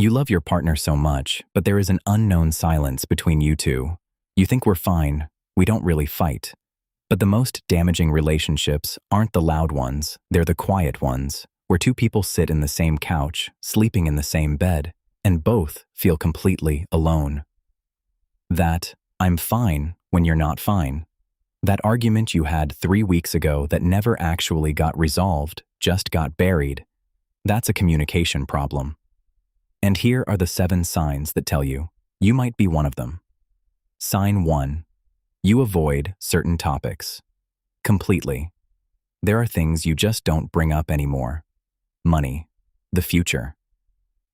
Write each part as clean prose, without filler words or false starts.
You love your partner so much, but there is an unknown silence between you two. You think we're fine, we don't really fight. But the most damaging relationships aren't the loud ones, they're the quiet ones, where two people sit in the same couch, sleeping in the same bed, and both feel completely alone. That, "I'm fine" when you're not fine. That argument you had 3 weeks ago that never actually got resolved, just got buried. That's a communication problem. And here are the 7 signs that tell you might be one of them. Sign 1. You avoid certain topics. Completely. There are things you just don't bring up anymore. Money. The future.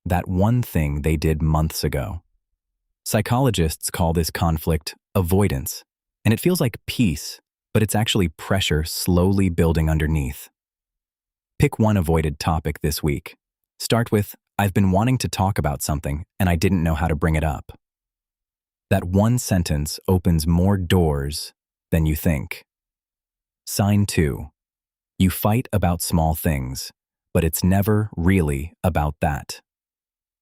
That one thing they did months ago. Psychologists call this conflict avoidance, and it feels like peace, but it's actually pressure slowly building underneath. Pick one avoided topic this week. Start with, "I've been wanting to talk about something, and I didn't know how to bring it up." That one sentence opens more doors than you think. Sign 2. You fight about small things, but it's never really about that.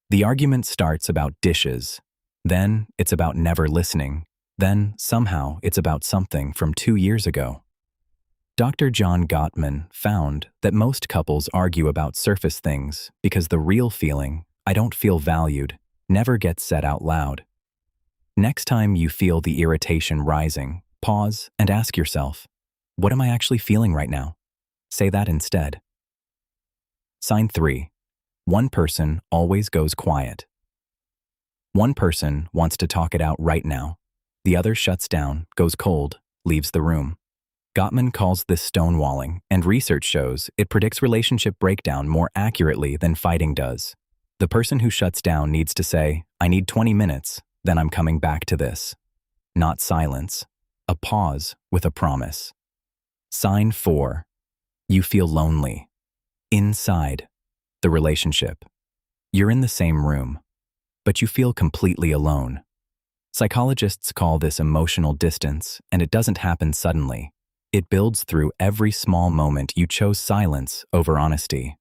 The argument starts about dishes, then it's about never listening, then somehow it's about something from 2 years ago. Dr. John Gottman found that most couples argue about surface things because the real feeling, "I don't feel valued," never gets said out loud. Next time you feel the irritation rising, pause and ask yourself, "What am I actually feeling right now?" Say that instead. Sign 3. One person always goes quiet. One person wants to talk it out right now. The other shuts down, goes cold, leaves the room. Gottman calls this stonewalling, and research shows it predicts relationship breakdown more accurately than fighting does. The person who shuts down needs to say, "I need 20 minutes, then I'm coming back to this." Not silence. A pause with a promise. Sign 4. You feel lonely. Inside the relationship. You're in the same room, but you feel completely alone. Psychologists call this emotional distance, and it doesn't happen suddenly. It builds through every small moment you chose silence over honesty.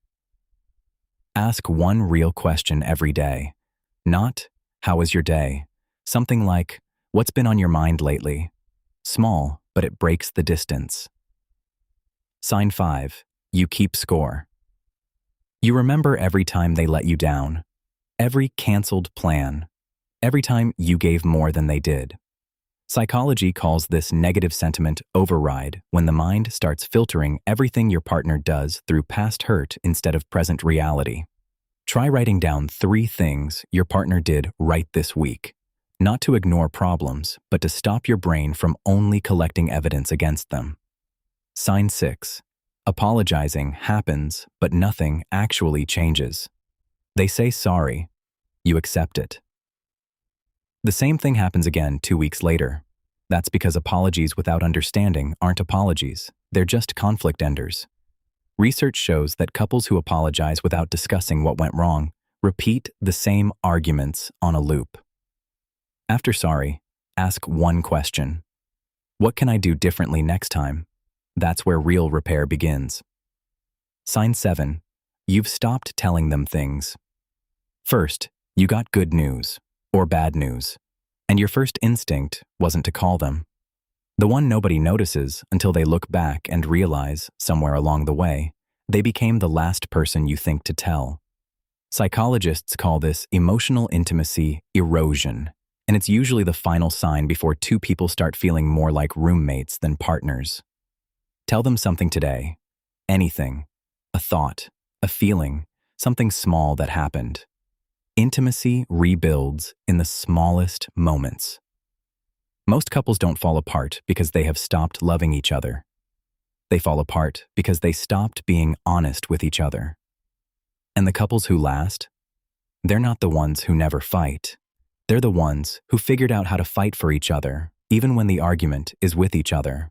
Ask one real question every day. Not, "How was your day?" Something like, "What's been on your mind lately?" Small, but it breaks the distance. Sign 5. You keep score. You remember every time they let you down, every canceled plan, every time you gave more than they did. Psychology calls this negative sentiment override when the mind starts filtering everything your partner does through past hurt instead of present reality. Try writing down 3 things your partner did right this week. Not to ignore problems, but to stop your brain from only collecting evidence against them. Sign 6. Apologizing happens, but nothing actually changes. They say sorry. You accept it. The same thing happens again 2 weeks later. That's because apologies without understanding aren't apologies. They're just conflict enders. Research shows that couples who apologize without discussing what went wrong repeat the same arguments on a loop. After sorry, ask one question. What can I do differently next time? That's where real repair begins. Sign 7. You've stopped telling them things. First, you got good news, or bad news, and your first instinct wasn't to call them. The one nobody notices until they look back and realize, somewhere along the way, they became the last person you think to tell. Psychologists call this emotional intimacy erosion, and it's usually the final sign before two people start feeling more like roommates than partners. Tell them something today. Anything. A thought, a feeling, something small that happened. Intimacy rebuilds in the smallest moments. Most couples don't fall apart because they have stopped loving each other. They fall apart because they stopped being honest with each other. And the couples who last, they're not the ones who never fight. They're the ones who figured out how to fight for each other, even when the argument is with each other.